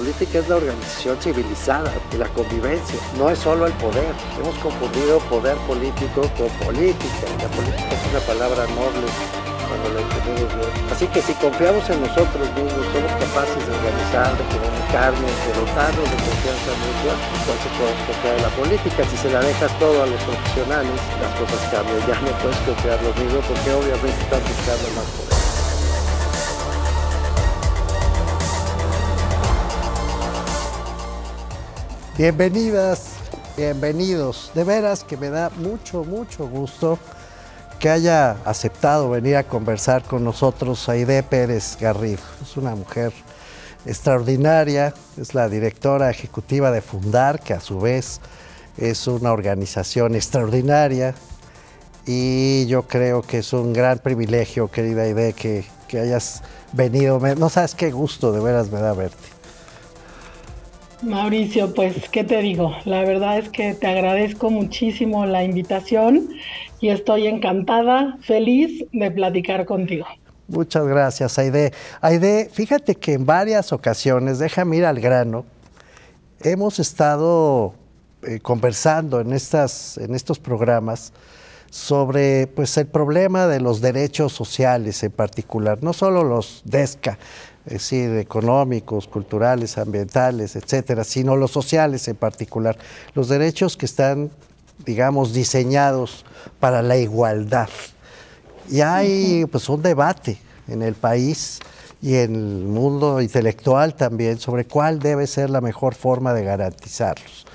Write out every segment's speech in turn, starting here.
política es la organización civilizada y la convivencia, no es solo el poder. Hemos confundido poder político con política, y la política es una palabra noble cuando la entendemos bien. Así que si confiamos en nosotros mismos, somos capaces de organizar, de comunicarnos, de dotarnos de confianza mutua, entonces podemos confiar en la política. Si se la dejas todo a los profesionales, las cosas cambian. Ya no puedes confiar lo mismo porque obviamente están buscando más poder. Bienvenidas, bienvenidos. De veras que me da mucho gusto que haya aceptado venir a conversar con nosotros Aide Pérez Garrido. Es una mujer extraordinaria, es la directora ejecutiva de Fundar, que a su vez es una organización extraordinaria, y yo creo que es un gran privilegio, querida Aide, que hayas venido. No sabes qué gusto de veras me da verte. Mauricio, pues, ¿qué te digo? La verdad es que te agradezco muchísimo la invitación y estoy encantada, feliz de platicar contigo. Muchas gracias, Aide. Aide, fíjate que en varias ocasiones, déjame ir al grano, hemos estado conversando en estos programas sobre pues, el problema de los derechos sociales en particular, no solo los DESCA, es decir, económicos, culturales, ambientales, etcétera, sino los sociales en particular, los derechos que están, digamos, diseñados para la igualdad. Y hay pues un debate en el país y en el mundo intelectual también sobre cuál debe ser la mejor forma de garantizarlos.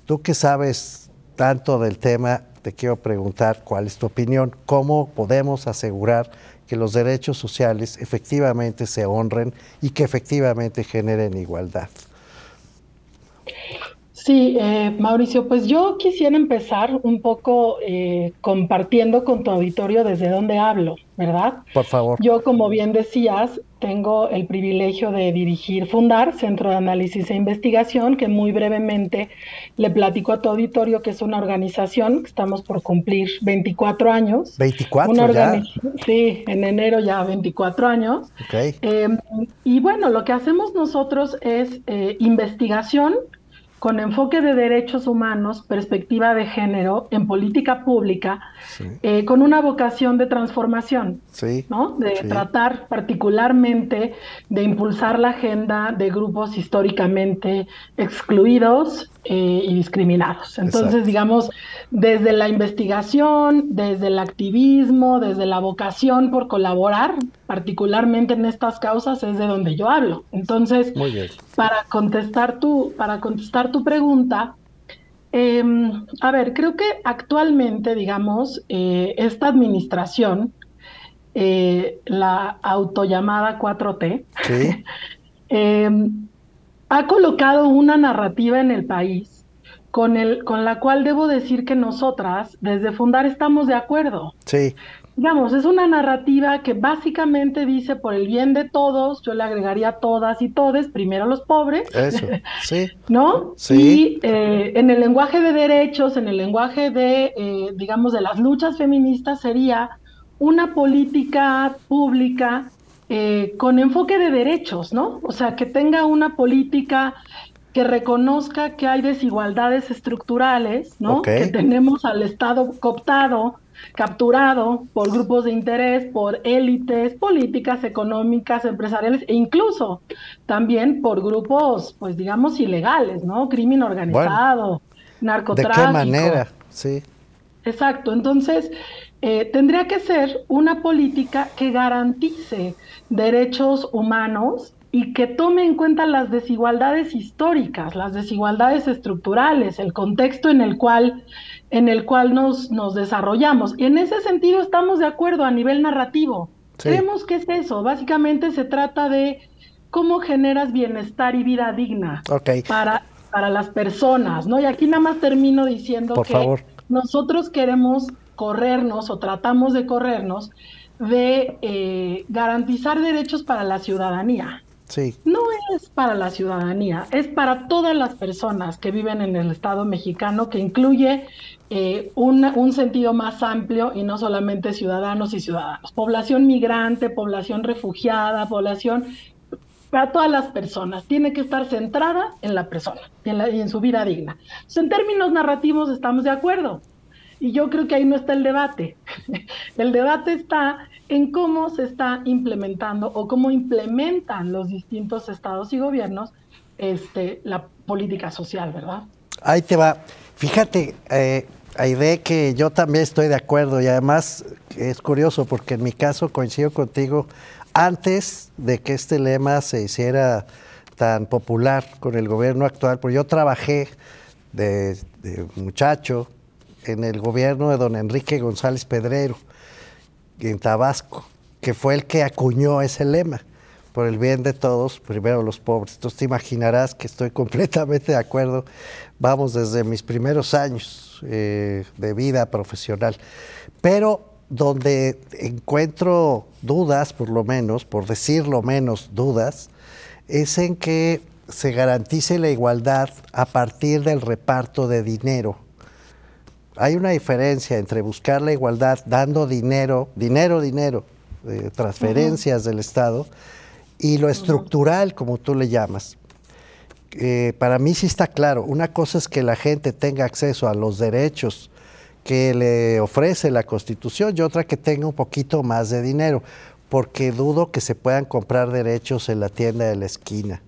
Tú que sabes tanto del tema, te quiero preguntar cuál es tu opinión, cómo podemos asegurar que los derechos sociales efectivamente se honren y que efectivamente generen igualdad. Sí, Mauricio, pues yo quisiera empezar un poco compartiendo con tu auditorio desde dónde hablo, ¿verdad? Por favor. Yo, como bien decías, tengo el privilegio de dirigir Fundar, Centro de Análisis e Investigación, que muy brevemente le platico a tu auditorio que es una organización que estamos por cumplir 24 años. 24 ya. Sí, en enero ya 24 años. Okay. Y bueno, lo que hacemos nosotros es investigación con enfoque de derechos humanos, perspectiva de género en política pública, sí. Con una vocación de transformación, sí. ¿no? De sí. tratar particularmente de impulsar la agenda de grupos históricamente excluidos y discriminados. Entonces, exacto. Digamos, desde la investigación, desde el activismo, desde la vocación por colaborar, particularmente en estas causas, es de donde yo hablo. Entonces, muy bien. Para contestar tu pregunta, a ver, creo que actualmente, digamos, esta administración, la autollamada 4T, ¿sí? Ha colocado una narrativa en el país con la cual debo decir que nosotras, desde Fundar, estamos de acuerdo. Sí. Digamos, es una narrativa que básicamente dice por el bien de todos, yo le agregaría todas y todes, primero los pobres. Eso, sí. ¿No? Sí. Y en el lenguaje de derechos, en el lenguaje de, digamos, de las luchas feministas, sería una política pública con enfoque de derechos, ¿no? O sea, que tenga una política que reconozca que hay desigualdades estructurales, ¿no? Okay. Que tenemos al Estado cooptado, capturado por grupos de interés, por élites políticas, económicas, empresariales e incluso también por grupos, pues digamos, ilegales, ¿no? Crimen organizado, bueno, narcotráfico. ¿De qué manera? Sí. Exacto. Entonces, tendría que ser una política que garantice derechos humanos y que tome en cuenta las desigualdades históricas, las desigualdades estructurales, el contexto en el cual nos desarrollamos. En ese sentido estamos de acuerdo a nivel narrativo. Sí. Creemos que es eso. Básicamente se trata de cómo generas bienestar y vida digna para las personas, ¿no? Y aquí nada más termino diciendo por favor. Nosotros queremos corrernos o tratamos de corrernos de garantizar derechos para la ciudadanía. Sí. No es para la ciudadanía, es para todas las personas que viven en el Estado mexicano, que incluye un sentido más amplio y no solamente ciudadanos y ciudadanas. Población migrante, población refugiada, población para todas las personas, tiene que estar centrada en la persona y en su vida digna. Entonces, en términos narrativos estamos de acuerdo. Y yo creo que ahí no está el debate. El debate está en cómo se está implementando o cómo implementan los distintos estados y gobiernos la política social, ¿verdad? Ahí te va. Fíjate, Aide, que yo también estoy de acuerdo y además es curioso porque en mi caso coincido contigo, antes de que este lema se hiciera tan popular con el gobierno actual, porque yo trabajé de muchacho en el gobierno de don Enrique González Pedrero, en Tabasco, que fue el que acuñó ese lema, por el bien de todos, primero los pobres. Entonces te imaginarás que estoy completamente de acuerdo, vamos, desde mis primeros años de vida profesional. Pero donde encuentro dudas, por lo menos, por decirlo menos dudas, es en que se garantice la igualdad a partir del reparto de dinero. Hay una diferencia entre buscar la igualdad dando dinero, transferencias del Estado, y lo estructural, como tú le llamas. Para mí sí está claro, una cosa es que la gente tenga acceso a los derechos que le ofrece la Constitución y otra que tenga un poquito más de dinero, porque dudo que se puedan comprar derechos en la tienda de la esquina.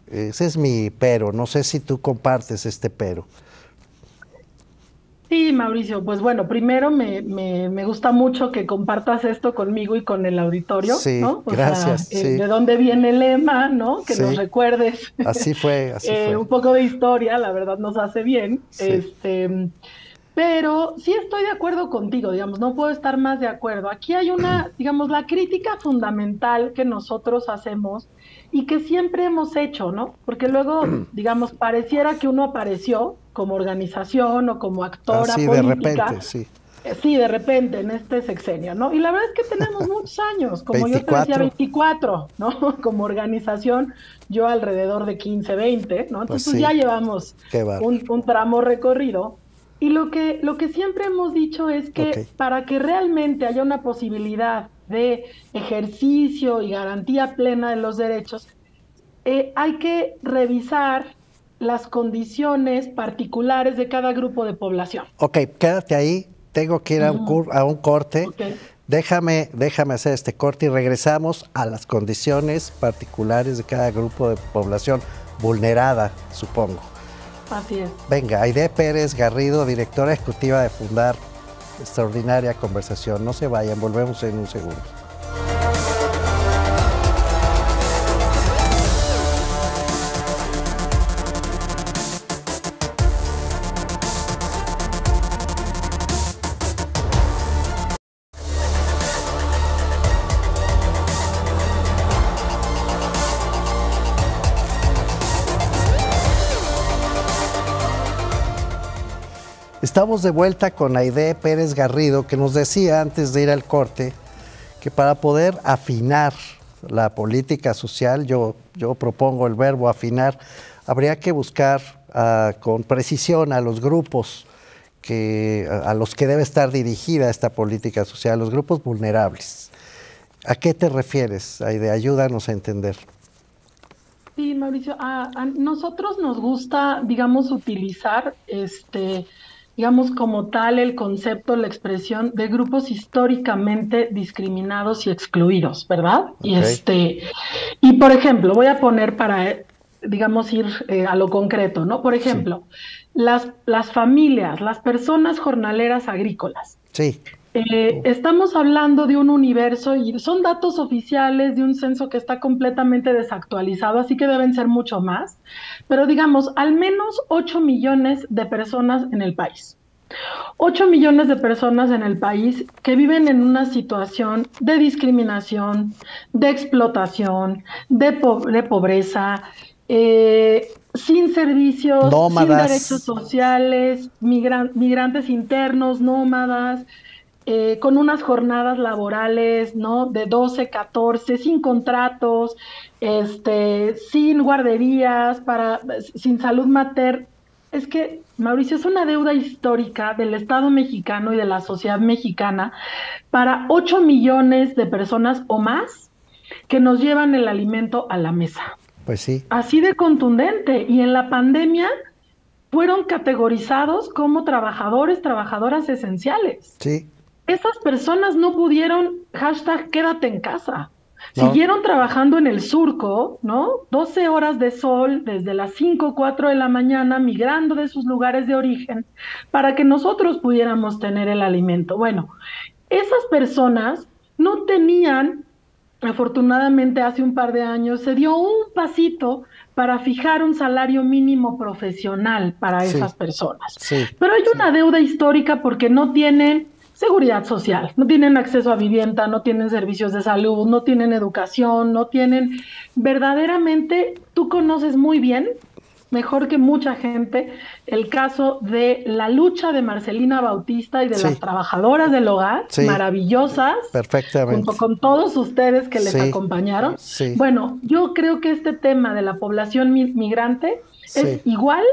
Ese es mi pero, no sé si tú compartes este pero. Sí, Mauricio, pues bueno, primero me gusta mucho que compartas esto conmigo y con el auditorio, Sí, ¿no? O gracias. sea, Sí. de dónde viene el lema, ¿no? Que Sí. nos recuerdes. Así fue, así fue. Un poco de historia, la verdad nos hace bien. Sí. Pero sí estoy de acuerdo contigo, digamos, no puedo estar más de acuerdo. Aquí hay una, digamos, la crítica fundamental que nosotros hacemos y que siempre hemos hecho, ¿no? Porque luego, digamos, pareciera que uno apareció como organización o como actora Así política. de repente, sí. Sí, de repente, en este sexenio, ¿no? Y la verdad es que tenemos muchos años, como 24. yo te decía, 24, ¿no? Como organización, yo alrededor de 15, 20, ¿no? Entonces, Pues sí. ya llevamos Qué un tramo recorrido. Y lo que siempre hemos dicho es que para que realmente haya una posibilidad de ejercicio y garantía plena de los derechos, hay que revisar las condiciones particulares de cada grupo de población. Ok, quédate ahí, tengo que ir a un corte. Okay. Déjame hacer este corte y regresamos a las condiciones particulares de cada grupo de población vulnerada, supongo. Así es. Venga, Aide Pérez Garrido, directora ejecutiva de Fundar, extraordinaria conversación. No se vayan, volvemos en un segundo. Estamos de vuelta con Aide Pérez Garrido, que nos decía antes de ir al corte que para poder afinar la política social, yo propongo el verbo afinar, habría que buscar con precisión a los grupos a los que debe estar dirigida esta política social, los grupos vulnerables. ¿A qué te refieres, Aide? Ayúdanos a entender. Sí, Mauricio, a nosotros nos gusta, digamos, utilizar digamos, como tal, el concepto, la expresión de grupos históricamente discriminados y excluidos, ¿verdad? Okay. Y por ejemplo, voy a poner para, digamos, ir a lo concreto, ¿no? Por ejemplo, sí. las familias, las personas jornaleras agrícolas. Sí. Estamos hablando de un universo, y son datos oficiales de un censo que está completamente desactualizado, así que deben ser mucho más, pero digamos, al menos 8 millones de personas en el país. 8 millones de personas en el país que viven en una situación de discriminación, de explotación, de pobreza, sin servicios, nómadas, sin derechos sociales, migrantes internos, nómadas, con unas jornadas laborales, ¿no? De 12, 14, sin contratos, sin guarderías, sin salud materna. Es que, Mauricio, es una deuda histórica del Estado mexicano y de la sociedad mexicana para 8 millones de personas o más que nos llevan el alimento a la mesa. Pues sí. Así de contundente. Y en la pandemia fueron categorizados como trabajadores, trabajadoras esenciales. Sí. Esas personas no pudieron, hashtag quédate en casa. No. Siguieron trabajando en el surco, ¿no? 12 horas de sol desde las 5, 4 de la mañana, migrando de sus lugares de origen para que nosotros pudiéramos tener el alimento. Bueno, esas personas no tenían, afortunadamente hace un par de años, se dio un pasito para fijar un salario mínimo profesional para esas personas. Sí. Pero hay una deuda histórica porque no tienen seguridad social, no tienen acceso a vivienda, no tienen servicios de salud, no tienen educación, no tienen, verdaderamente, tú conoces muy bien, mejor que mucha gente, el caso de la lucha de Marcelina Bautista y de las trabajadoras del hogar, maravillosas, perfectamente, junto con todos ustedes que les acompañaron. Bueno, yo creo que este tema de la población migrante es igual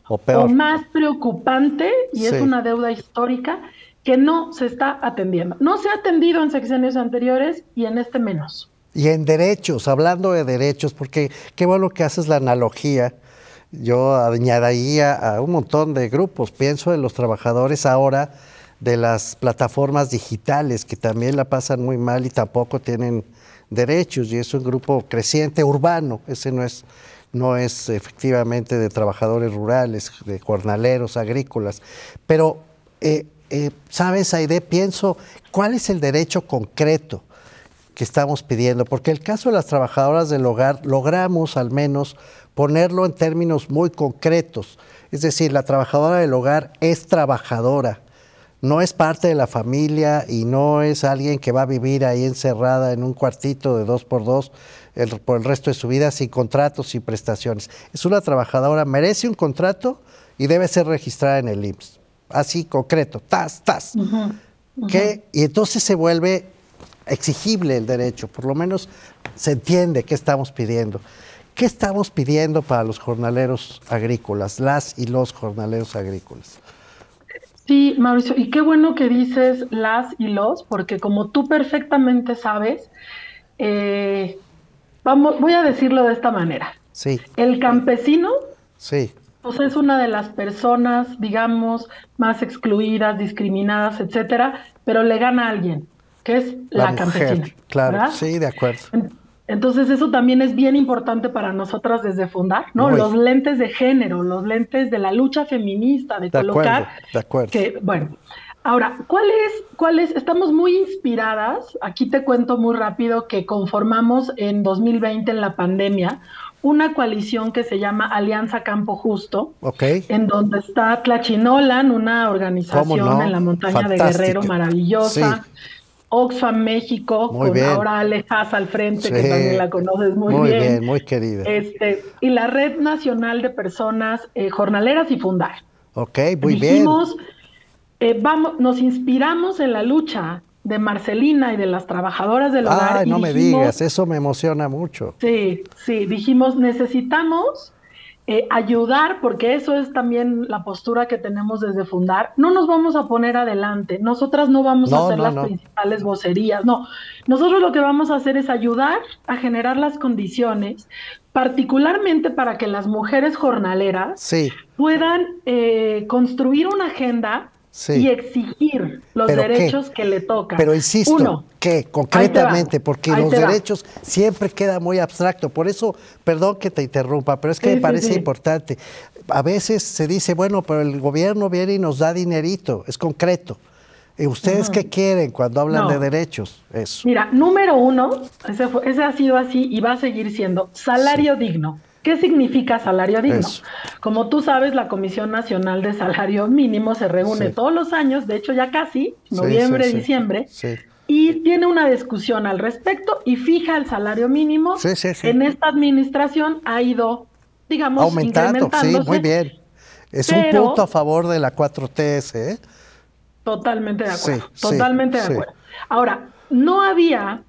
o peor, o más preocupante, y es una deuda histórica que no se está atendiendo. No se ha atendido en sexenios anteriores y en este menos. Y en derechos, hablando de derechos, porque qué bueno que haces la analogía. Yo añadiría a un montón de grupos. Pienso en los trabajadores ahora de las plataformas digitales, que también la pasan muy mal y tampoco tienen derechos, y es un grupo creciente urbano. Ese no es efectivamente de trabajadores rurales, de jornaleros, agrícolas. Pero ¿sabes, Aide? Pienso, ¿cuál es el derecho concreto que estamos pidiendo? Porque el caso de las trabajadoras del hogar, logramos al menos ponerlo en términos muy concretos. Es decir, la trabajadora del hogar es trabajadora, no es parte de la familia y no es alguien que va a vivir ahí encerrada en un cuartito de 2x2 por el resto de su vida sin contratos y prestaciones. Es una trabajadora, merece un contrato y debe ser registrada en el IMSS. Así, concreto, tas. Y entonces se vuelve exigible el derecho, por lo menos se entiende qué estamos pidiendo. ¿Qué estamos pidiendo para los jornaleros agrícolas, las y los jornaleros agrícolas? Sí, Mauricio, y qué bueno que dices las y los, porque como tú perfectamente sabes, voy a decirlo de esta manera. Sí. El campesino sí. Pues es una de las personas, digamos, más excluidas, discriminadas, etcétera, pero le gana a alguien, que es la campesina. Claro, ¿verdad? Sí, de acuerdo. Entonces eso también es bien importante para nosotras desde Fundar, ¿no? Los lentes de género, los lentes de la lucha feminista, de colocar. De acuerdo. Que, bueno, ahora, ¿cuál es? Estamos muy inspiradas, aquí te cuento muy rápido que conformamos en 2020 en la pandemia una coalición que se llama Alianza Campo Justo, en donde está Tlachinolan, una organización en la montaña de Guerrero maravillosa, Oxfam México, ahora Ale Haas al frente, que también la conoces muy bien. Muy bien, muy querida. Y la Red Nacional de Personas Jornaleras y Fundar. Muy bien. Nos inspiramos en la lucha de Marcelina y de las trabajadoras del hogar. No me digas, eso me emociona mucho. Sí, dijimos, necesitamos ayudar, porque eso es también la postura que tenemos desde Fundar. No nos vamos a poner adelante, nosotras no vamos a hacer las principales vocerías, no. Nosotros lo que vamos a hacer es ayudar a generar las condiciones, particularmente para que las mujeres jornaleras puedan construir una agenda y exigir los derechos que le tocan. Pero insisto, ¿qué? Concretamente, porque los derechos siempre queda muy abstracto. Por eso, perdón que te interrumpa, pero es que me parece importante. A veces se dice, bueno, pero el gobierno viene y nos da dinerito, es concreto. ¿Ustedes qué quieren cuando hablan de derechos? Eso. Mira, número uno, ese ha sido así y va a seguir siendo salario digno. ¿Qué significa salario digno? Como tú sabes, la Comisión Nacional de Salario Mínimo se reúne todos los años, de hecho ya casi, noviembre, diciembre, y tiene una discusión al respecto y fija el salario mínimo. En esta administración ha ido, digamos, incrementándose. Sí, muy bien. Es un punto a favor de la 4T, ¿eh? Totalmente de acuerdo, totalmente de acuerdo. Ahora, no había...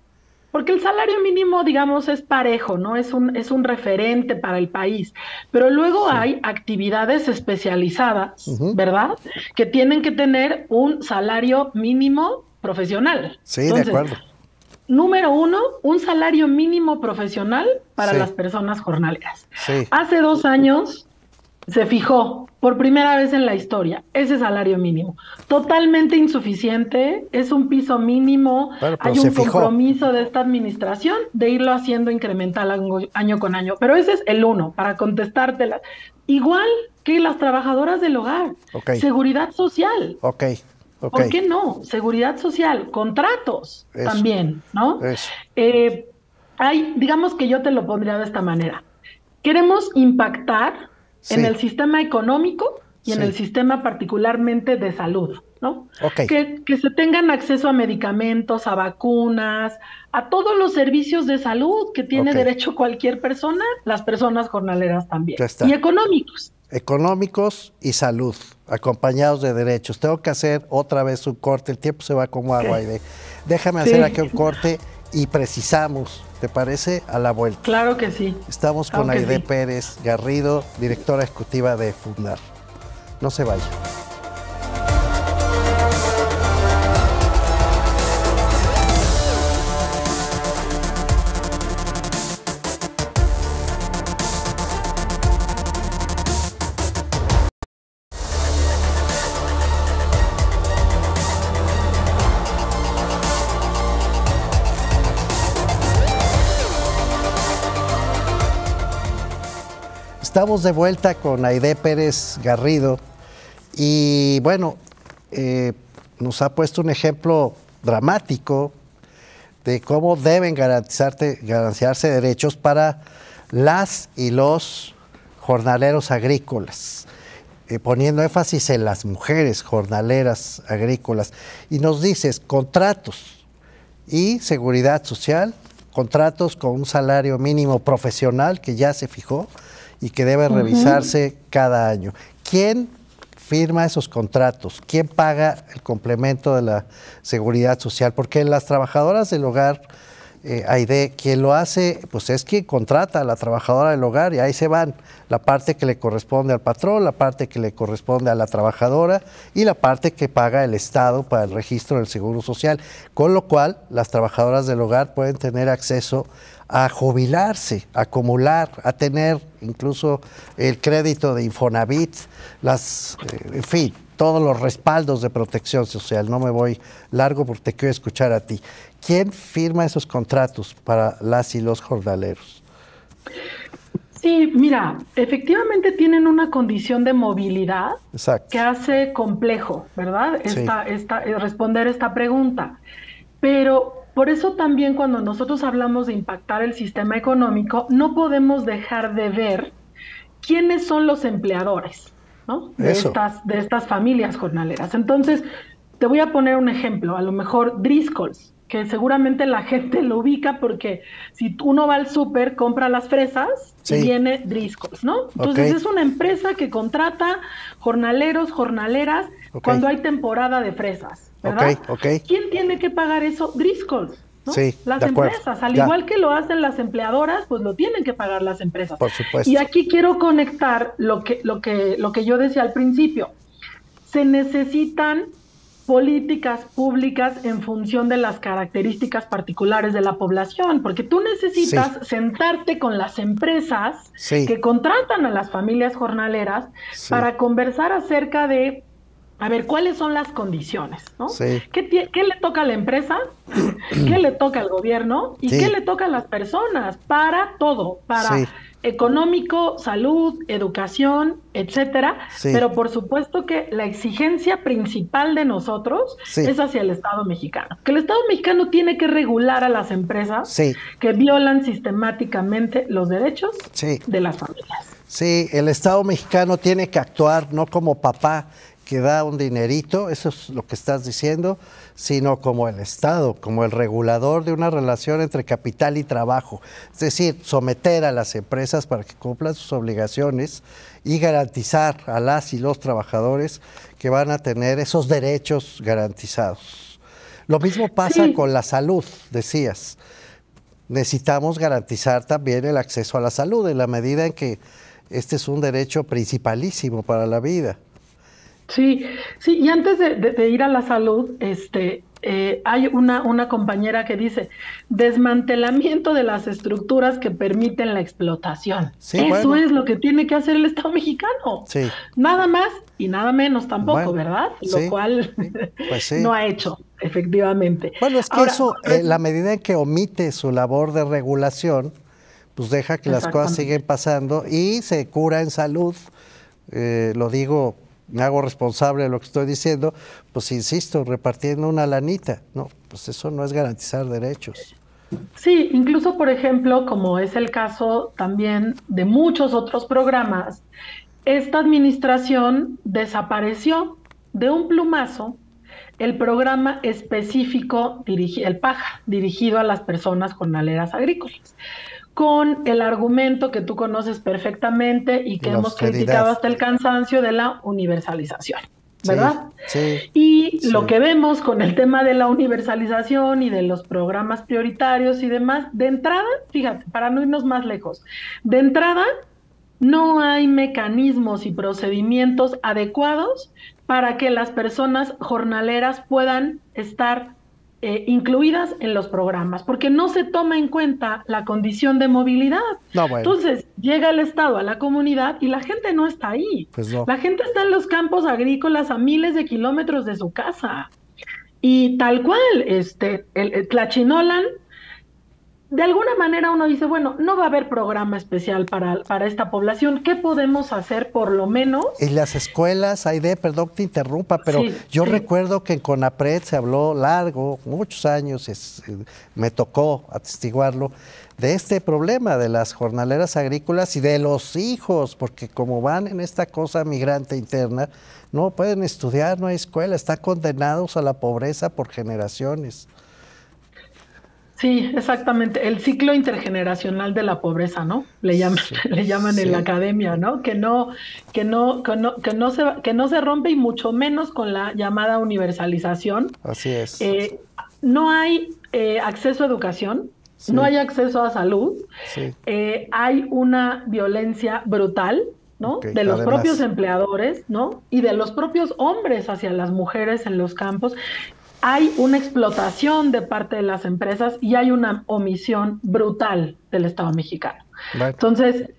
Porque el salario mínimo, digamos, es parejo, ¿no? Es un referente para el país. Pero luego hay actividades especializadas, ¿verdad? Que tienen que tener un salario mínimo profesional. Sí, entonces, de acuerdo. número uno, un salario mínimo profesional para Sí. las personas jornaleras. Sí. Hace 2 años se fijó por primera vez en la historia ese salario mínimo. Totalmente insuficiente, es un piso mínimo, Bueno, pero hay se un fijó. compromiso de esta administración de irlo haciendo incremental año con año. Pero ese es el uno, para contestártela. Igual que las trabajadoras del hogar, Ok. seguridad social. Ok, ok. ¿Por qué no? Seguridad social, contratos Eso. también, ¿no? Eso. Digamos que yo te lo pondría de esta manera. Queremos impactar en Sí. el sistema económico y en Sí. el sistema particularmente de salud, ¿no? Ok. Que se tengan acceso a medicamentos, a vacunas, a todos los servicios de salud que tiene Ok. derecho cualquier persona, las personas jornaleras también. Ya está. Y económicos. Económicos y salud, acompañados de derechos. Tengo que hacer otra vez un corte, el tiempo se va como agua. Ok. Déjame Sí. hacer aquí un corte y precisamos, ¿te parece? A la vuelta. Claro que sí. Estamos con Claro que Aide sí. Pérez Garrido, directora ejecutiva de Fundar. No se vaya. Estamos de vuelta con Aide Pérez Garrido y bueno, nos ha puesto un ejemplo dramático de cómo deben garantizarse derechos para las y los jornaleros agrícolas, poniendo énfasis en las mujeres jornaleras agrícolas. Y nos dices contratos y seguridad social, contratos con un salario mínimo profesional que ya se fijó y que debe revisarse cada año. ¿Quién firma esos contratos? ¿Quién paga el complemento de la seguridad social? Porque las trabajadoras del hogar, Aide, quien lo hace, pues es quien contrata a la trabajadora del hogar y ahí se van la parte que le corresponde al patrón, la parte que le corresponde a la trabajadora y la parte que paga el Estado para el registro del Seguro Social. Con lo cual, las trabajadoras del hogar pueden tener acceso a jubilarse, a acumular, a tener incluso el crédito de Infonavit, en fin, todos los respaldos de protección social. No me voy largo porque te quiero escuchar a ti. ¿Quién firma esos contratos para las y los jornaleros? Sí, mira, efectivamente tienen una condición de movilidad Exacto. que hace complejo, ¿verdad? Sí. Responder esta pregunta. Pero por eso también cuando nosotros hablamos de impactar el sistema económico, no podemos dejar de ver quiénes son los empleadores, ¿no? De estas familias jornaleras. Entonces, te voy a poner un ejemplo, a lo mejor Driscoll's, que seguramente la gente lo ubica porque si uno va al súper, compra las fresas Sí. y viene Driscoll's, ¿no? Entonces Ok. es una empresa que contrata jornaleros, jornaleras, Ok. cuando hay temporada de fresas, ¿verdad? Ok. ¿Quién tiene que pagar eso? Driscoll's, ¿no? Sí, Las de acuerdo. empresas, al Ya. igual que lo hacen las empleadoras, pues lo tienen que pagar las empresas. Por supuesto. Y aquí quiero conectar lo que yo decía al principio. Se necesitan políticas públicas en función de las características particulares de la población, porque tú necesitas Sí. sentarte con las empresas Sí. que contratan a las familias jornaleras Sí. para conversar acerca de, a ver, ¿cuáles son las condiciones, ¿no? Sí. ¿Qué le toca a la empresa? ¿Qué le toca al gobierno? ¿Y Sí. qué le toca a las personas? Para todo, para Sí. económico, salud, educación, etcétera. Sí. Pero por supuesto que la exigencia principal de nosotros Sí. es hacia el Estado mexicano. Que el Estado mexicano tiene que regular a las empresas Sí. que violan sistemáticamente los derechos Sí. de las familias. Sí, el Estado mexicano tiene que actuar no como papá que da un dinerito, eso es lo que estás diciendo, sino como el Estado, como el regulador de una relación entre capital y trabajo. Es decir, someter a las empresas para que cumplan sus obligaciones y garantizar a las y los trabajadores que van a tener esos derechos garantizados. Lo mismo pasa Sí. con la salud, decías. Necesitamos garantizar también el acceso a la salud en la medida en que este es un derecho principalísimo para la vida. Sí, sí, y antes de ir a la salud, hay una compañera que dice, desmantelamiento de las estructuras que permiten la explotación. Sí, Eso bueno, es lo que tiene que hacer el Estado mexicano. sí, Nada más y nada menos tampoco, bueno, ¿verdad? Lo sí, cual sí, pues no sí. ha hecho, efectivamente. Bueno, es que Ahora, eso, la medida en que omite su labor de regulación, pues deja que las cosas siguen exactamente. pasando y se cura en salud. Lo digo, me hago responsable de lo que estoy diciendo, pues insisto, repartiendo una lanita. No, pues eso no es garantizar derechos. Sí, incluso, por ejemplo, como es el caso también de muchos otros programas, esta administración desapareció de un plumazo el programa específico, el PAJA, dirigido a las personas jornaleras agrícolas, con el argumento que tú conoces perfectamente y Y que la hemos austeridad. criticado hasta el cansancio de la universalización, Sí, ¿verdad? sí, Y lo sí. que vemos con el tema de la universalización y de los programas prioritarios y demás, de entrada, fíjate, para no irnos más lejos, de entrada no hay mecanismos y procedimientos adecuados para que las personas jornaleras puedan estar incluidas en los programas, porque no se toma en cuenta la condición de movilidad. No, bueno, Entonces, llega el Estado a la comunidad y la gente no está ahí. pues no. La gente está en los campos agrícolas a miles de kilómetros de su casa. Y tal cual, el Tlachinolan, de alguna manera uno dice, bueno, no va a haber programa especial para esta población. ¿Qué podemos hacer por lo menos? En las escuelas, Aide, perdón que te interrumpa, pero Sí, yo sí, recuerdo que en CONAPRED se habló largo, muchos años, me tocó atestiguarlo, de este problema de las jornaleras agrícolas y de los hijos, porque como van en esta cosa migrante interna, no pueden estudiar, no hay escuela, están condenados a la pobreza por generaciones. sí, exactamente. El ciclo intergeneracional de la pobreza, ¿no? Le llaman, Sí, le llaman en la sí, academia, ¿no? Que no se rompe y mucho menos con la llamada universalización. así es. Eh, no hay acceso a educación, no Sí, hay acceso a salud, sí, hay una violencia brutal, ok, ¿no? De los propios además, empleadores, ¿no? Y de los propios hombres hacia las mujeres en los campos. Hay una explotación de parte de las empresas y hay una omisión brutal del Estado mexicano. bueno, Entonces,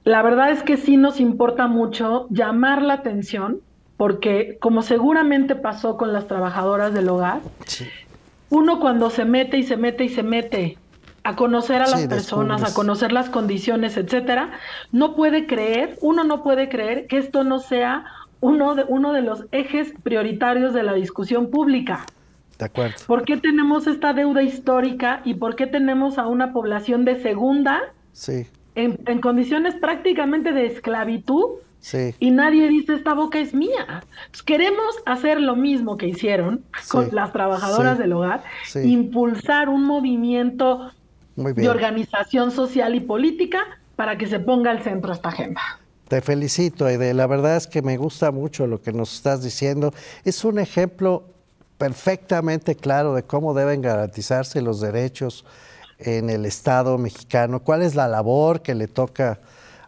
la verdad es que sí nos importa mucho llamar la atención porque, como seguramente pasó con las trabajadoras del hogar, sí, uno cuando se mete y se mete y se mete a conocer a las sí, personas, a descubres. conocer las condiciones, etcétera, uno no puede creer que esto no sea uno de los ejes prioritarios de la discusión pública. De acuerdo. ¿Por qué tenemos esta deuda histórica y por qué tenemos a una población de segunda Sí, en condiciones prácticamente de esclavitud? sí, Y nadie dice, esta boca es mía. Pues queremos hacer lo mismo que hicieron con sí, las trabajadoras sí, del hogar, sí. impulsar un movimiento Muy de bien. organización social y política para que se ponga al centro esta agenda. Te felicito, Aide. La verdad es que me gusta mucho lo que nos estás diciendo. Es un ejemplo perfectamente claro de cómo deben garantizarse los derechos en el Estado mexicano, cuál es la labor que le toca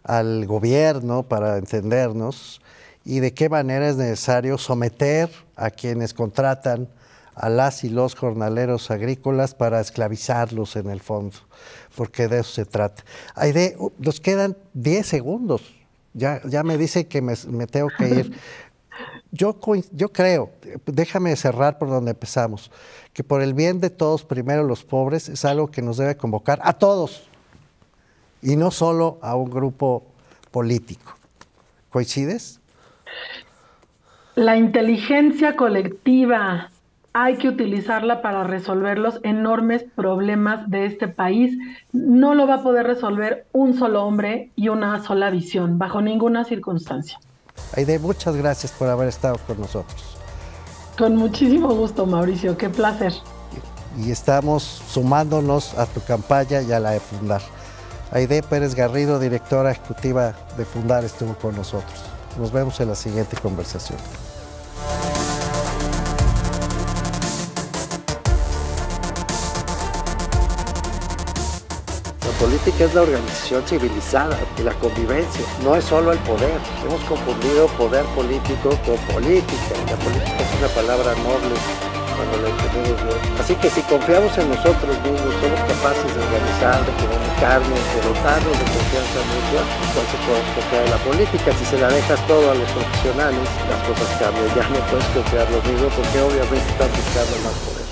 al gobierno para entendernos y de qué manera es necesario someter a quienes contratan a las y los jornaleros agrícolas para esclavizarlos en el fondo, porque de eso se trata. Aide, nos quedan 10 segundos. Ya me dice que me tengo que ir. Yo creo, déjame cerrar por donde empezamos, que por el bien de todos, primero los pobres, es algo que nos debe convocar a todos y no solo a un grupo político. ¿Coincides? La inteligencia colectiva hay que utilizarla para resolver los enormes problemas de este país. No lo va a poder resolver un solo hombre y una sola visión, bajo ninguna circunstancia. Aide, muchas gracias por haber estado con nosotros. Con muchísimo gusto, Mauricio, qué placer. Y estamos sumándonos a tu campaña y a la de Fundar. Aide Pérez Garrido, directora ejecutiva de Fundar, estuvo con nosotros. Nos vemos en la siguiente conversación. política es la organización civilizada y la convivencia, no es solo el poder. Hemos confundido poder político con política. La política es una palabra noble cuando la entendemos bien. Así que si confiamos en nosotros mismos, somos capaces de organizar, de comunicarnos, de dotarnos de confianza mutua, entonces podemos confiar en la política. Si se la dejas todo a los profesionales, las cosas cambian. Ya no puedes confiar lo mismo porque obviamente están buscando más poder.